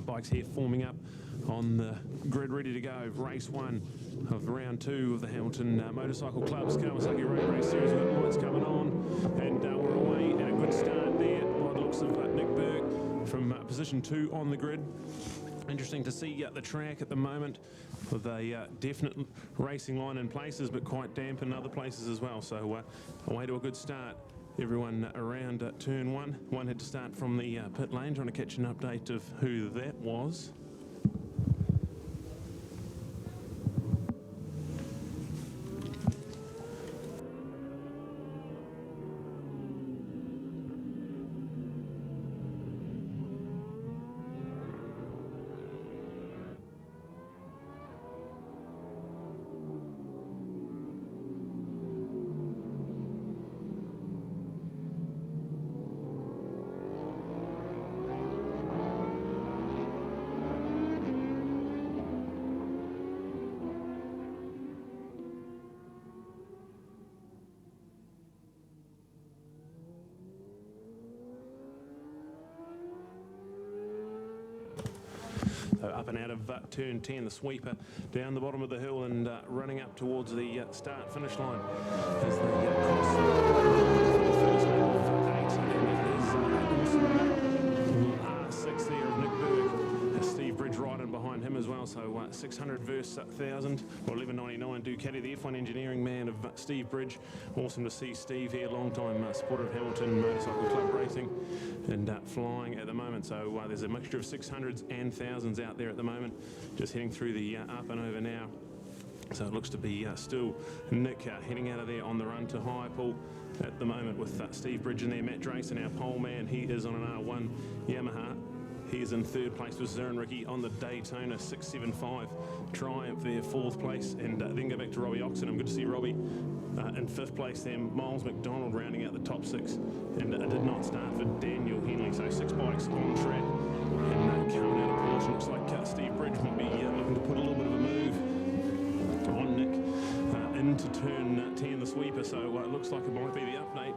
bikes here forming up on the grid, ready to go. Race 1 of round 2 of the Hamilton Motorcycle Club's Kawasaki Road Race Series. We've got lights coming on, and we're away at a good start there by the looks of Nick Berg from position 2 on the grid. Interesting to see the track at the moment with a definite racing line in places, but quite damp in other places as well. So away to a good start. Everyone around turn 1. One had to start from the pit lane, trying to catch an update of who that was. So up and out of turn 10, the sweeper down the bottom of the hill and running up towards the start-finish line as they cross the first lap of 8. And that is R6 there of Nick Berg. Steve Bridge riding behind him as well, so 600 versus 1,000, or 1199 Ducati, the F1 engineering man of Steve Bridge. Awesome to see Steve here, long-time supporter of Hamilton Motorcycle Club racing, and flying at the moment. So there's a mixture of 600s and 1000s out there at the moment, just heading through the up and over now. So it looks to be still Nick heading out of there on the run to Highpool at the moment with Steve Bridge in there. Matt Drayson, our pole man, he is on an R1 Yamaha. He is in third place with SnrR1 on the Daytona 675 Triumph there, fourth place, and then go back to Robbie Oxenham. Good to see Robbie in fifth place there. Miles McDonald rounding out the top 6, and it did not start for Daniel Henley. So 6 bikes on track, and coming out of portion. Looks like Steve Bridge might be looking to put a little bit of a move on Nick into turn 10, the sweeper. So it looks like it might be the update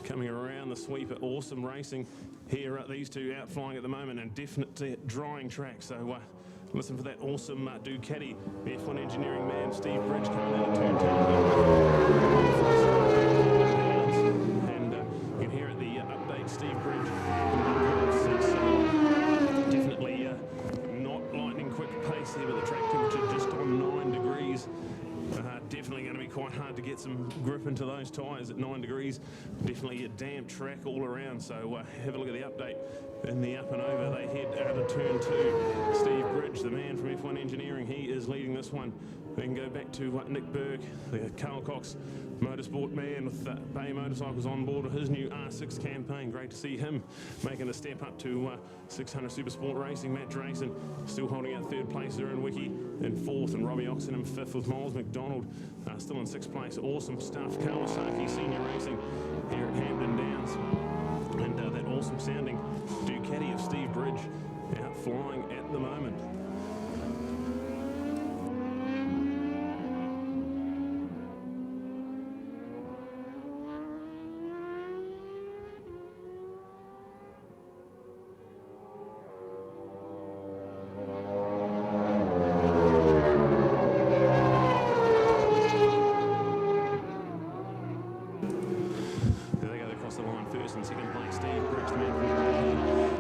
coming around the sweeper. Awesome racing here. These two out flying at the moment, and definitely drying track. So listen for that awesome Ducati, the F1 engineering man, Steve Bridge, coming out of turn 10. And you can hear at the update, Steve Bridge, definitely not lightning quick pace here, but the track temperature just on 9 degrees. Definitely going to be quite hard to get some grip into those tyres at 9 degrees. Definitely a damp track all around. So have a look at the update in the up and over. They head out of turn 2. Steve Bridge, the man from F1 Engineering, he is leading this one. Then go back to Nick Berg, the Carl Cox motorsport man with Bay Motorcycles on board with his new R6 campaign. Great to see him making a step up to 600 Supersport Racing. Matt Drayson still holding out third place there in Wiki in fourth, and Robbie Oxenham fifth with Miles McDonald still in sixth place. Awesome stuff. Kawasaki Senior Racing here at Hampton Downs, and that awesome sounding Ducati of Steve Bridge out flying at the moment. First and second place, Steve Bridge, the man from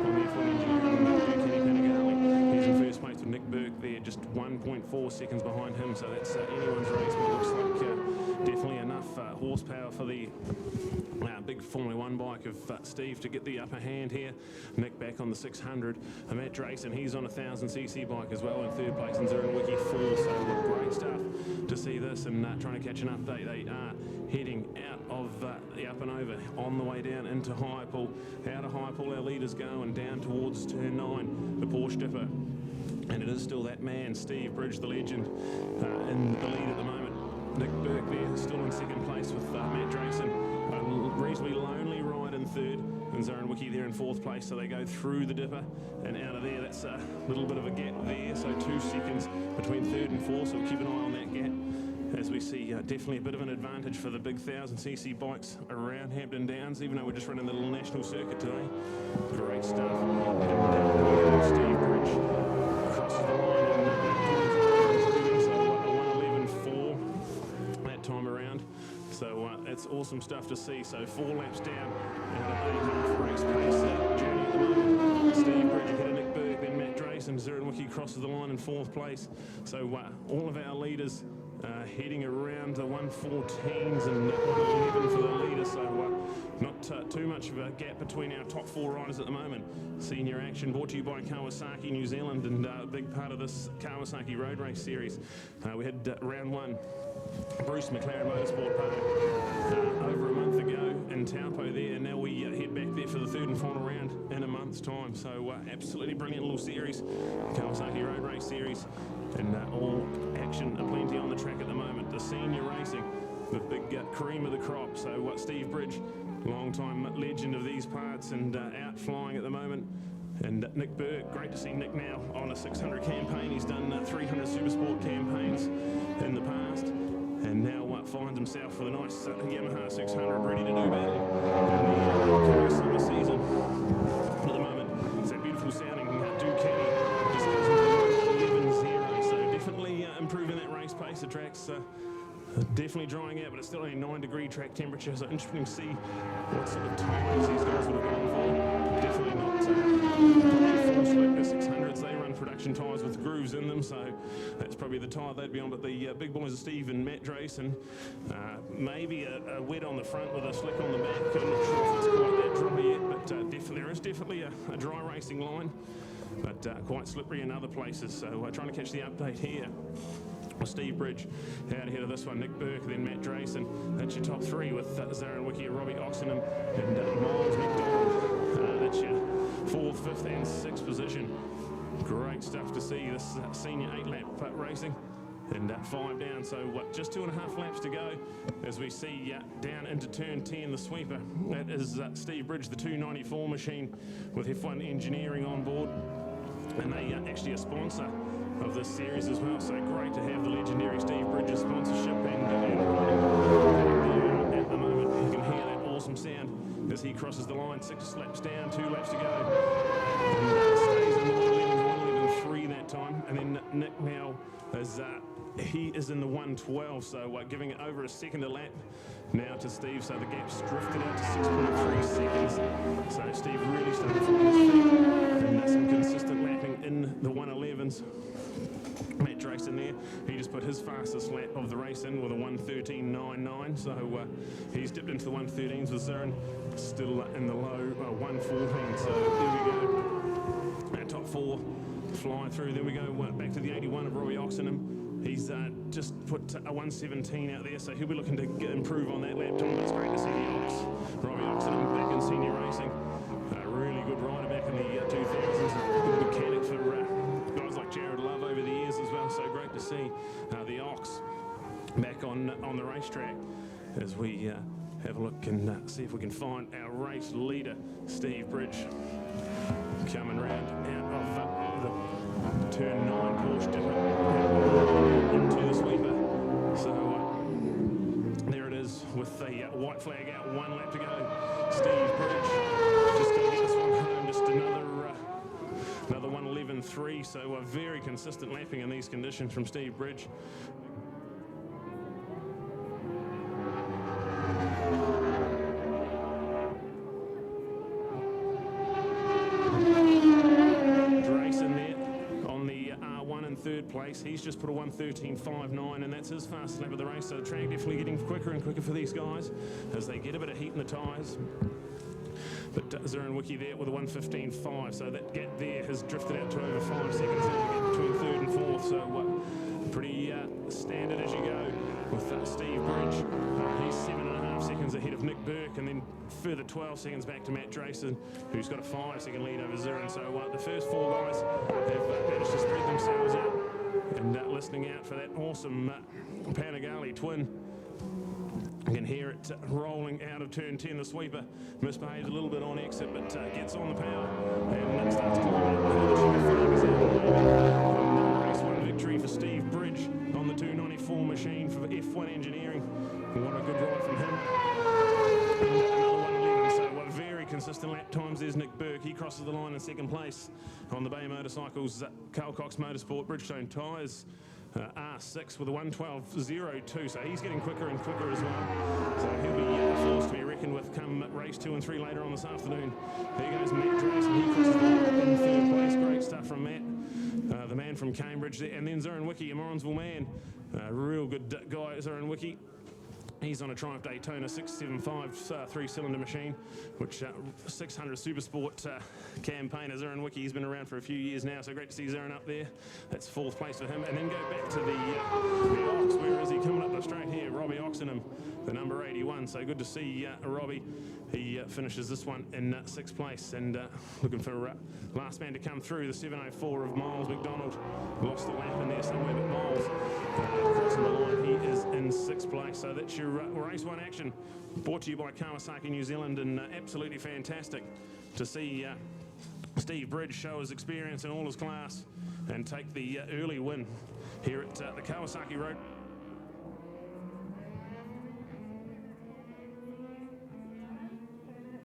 on the F1 engineering. He's in first place with Nick Berg there, just 1.4 seconds behind him, so that's anyone's race, but it looks like definitely enough horsepower for the big Formula 1 bike of Steve to get the upper hand here. Nick back on the 600. Matt Drayson, he's on a 1000cc bike as well in third place, and SnrR1 4, so great stuff to see this, and trying to catch an update. They are heading out of the up and over on the way down into Highpool. Out of Highpool our leaders go, and down towards turn 9, the Porsche Dipper. And it is still that man, Steve Bridge, the legend, in the lead at the moment. Nick Berg there, still in second place with Matt Drayson. A reasonably lonely ride in third, and SnrR1 there in fourth place. So they go through the Dipper and out of there. That's a little bit of a gap there, so 2 seconds between third and fourth, so we'll keep an eye on that gap. As we see, definitely a bit of an advantage for the big 1000cc bikes around Hampton Downs, even though we're just running the little national circuit today. Great stuff. And Steve Bridge it's awesome stuff to see. So 4 laps down and a race pace journey at the moment. Steve Bridge ahead of Nick Berg, then Matt Drace, and SnrR1 crosses the line in 4th place. So all of our leaders heading around the 114s and 111 for the leader, so not too much of a gap between our top 4 riders at the moment. Senior action brought to you by Kawasaki New Zealand, and a big part of this Kawasaki Road Race Series. We had round 1, Bruce McLaren Motorsport Park, over a month ago in Taupo there, and now we head back there for the 3rd and final round in a month's time. So absolutely brilliant little series, Kawasaki Road Race Series, and all action aplenty on the track at the moment. The senior racing, the big cream of the crop. So Steve Bridge, long-time legend of these parts, and out flying at the moment. And Nick Berg, great to see Nick now on a 600 campaign. He's done 300 Supersport campaigns in the past, and now finds himself with a nice Yamaha 600 ready to do battle in the summer season. At the moment, it's that beautiful sounding Ducati, just goes into the 11.0, so definitely improving that race pace. The track's definitely drying out, but it's still only 9-degree track temperature, so interesting to see what sort of tyres these guys would have gone for. Definitely not full slick. The 600s, they run production tyres with grooves in them, so that's probably the tyre they'd be on. But the big boys are Steve and Matt Drace, and maybe a wet on the front with a slick on the back. I'm not sure if it's quite that dry yet, but there is definitely a dry racing line, but quite slippery in other places. So trying to catch the update here. Steve Bridge out ahead of this one, Nick Burke, then Matt Drace, and that's your top 3 with SnrR1, Robbie Oxenham, and Miles McDonald. That's your 4th, 5th, and 6th position. Great stuff to see this senior 8-lap racing, and 5 down. So just 2.5 laps to go as we see down into turn 10, the sweeper. That is Steve Bridge, the 294 machine with F1 Engineering on board, and they actually a sponsor of this series as well, so great to have the legendary Steve Bridges sponsorship, and at the moment you can hear that awesome sound as he crosses the line. 6 laps down, 2 laps to go, and stays in the 111.3 that time. And then Nick now is he is in the 112, so giving it over a second a lap now to Steve, so the gap's drifted out to 6.3 seconds. So Steve really started to find his feet, and some consistent lapping in the 111s. Matt Drace in there, he just put his fastest lap of the race in with a 1:13.99, so he's dipped into the 1:13s with Zarin, still in the low 1:14, so there we go. Our top 4 flying through. There we go, back to the 81 of Robbie Oxenham. He's just put a 1:17 out there, so he'll be looking to improve on that lap time. But it's great to see the Robbie Oxenham back in senior racing. A really good rider back in the 2000s, a good mechanic for guys like Jared Love over the years as well. So great to see the Ox back on the racetrack as we have a look and see if we can find our race leader, Steve Bridge, coming round out of the turn 9 Porsche dipper into the sweeper. So there it is with the white flag out, 1 lap to go. Steve Bridge just going to get this one home, just another 1:11.3, so a very consistent lapping in these conditions from Steve Bridge. Third place, he's just put a 1:13.59, and that's his fastest lap of the race. So the track definitely getting quicker and quicker for these guys as they get a bit of heat in the tyres. But SnrR1 there with a 1:15.5, so that gap there has drifted out to over 5 seconds now between 3rd and 4th. So pretty standard as you go with Steve Bridge. He's 7.5 seconds ahead of Nick Burke, and then further 12 seconds back to Matt Drace, who's got a 5-second lead over Zarin. So the first 4 guys have managed to spread themselves out and listening out for that awesome Panigale twin. You can hear it rolling out of turn 10. The sweeper misbehaves a little bit on exit, but gets on the power and starts climbing up. Race 1 victory for Steve Bridge on the 294 machine for F1 Engineering. What a good ride from him. And another 1:11, so very consistent lap times. There's Nick Burke. He crosses the line in 2nd place on the Bay Motorcycles, Carl Cox Motorsport, Bridgestone tyres. R6 with a 1:12.02, so he's getting quicker and quicker as well. So he'll be a force to be reckoned with come race 2 and 3 later on this afternoon. There goes Matt Drace, and he crosses the line in third place. Great stuff from Matt, the man from Cambridge there. And then Zoran Wiki, a Morrinsville man, real good guy, Zoran Wiki. He's on a Triumph Daytona 675 three-cylinder machine, which 600 Supersport campaigner. Zoran Wiki, he's been around for a few years now, so great to see Zoran up there. That's 4th place for him. And then go back to the Ox. Where is he? Coming up the straight here, Robbie Oxenham, the number 81. So good to see Robbie. He finishes this one in 6th place, and looking for last man to come through, the 7:04 of Miles McDonald. Lost the lap in there somewhere, but Miles crossing the line. He is in 6th place. So that's your race 1 action, brought to you by Kawasaki New Zealand, and absolutely fantastic to see Steve Bridge show his experience in all his class and take the early win here at the Kawasaki Road.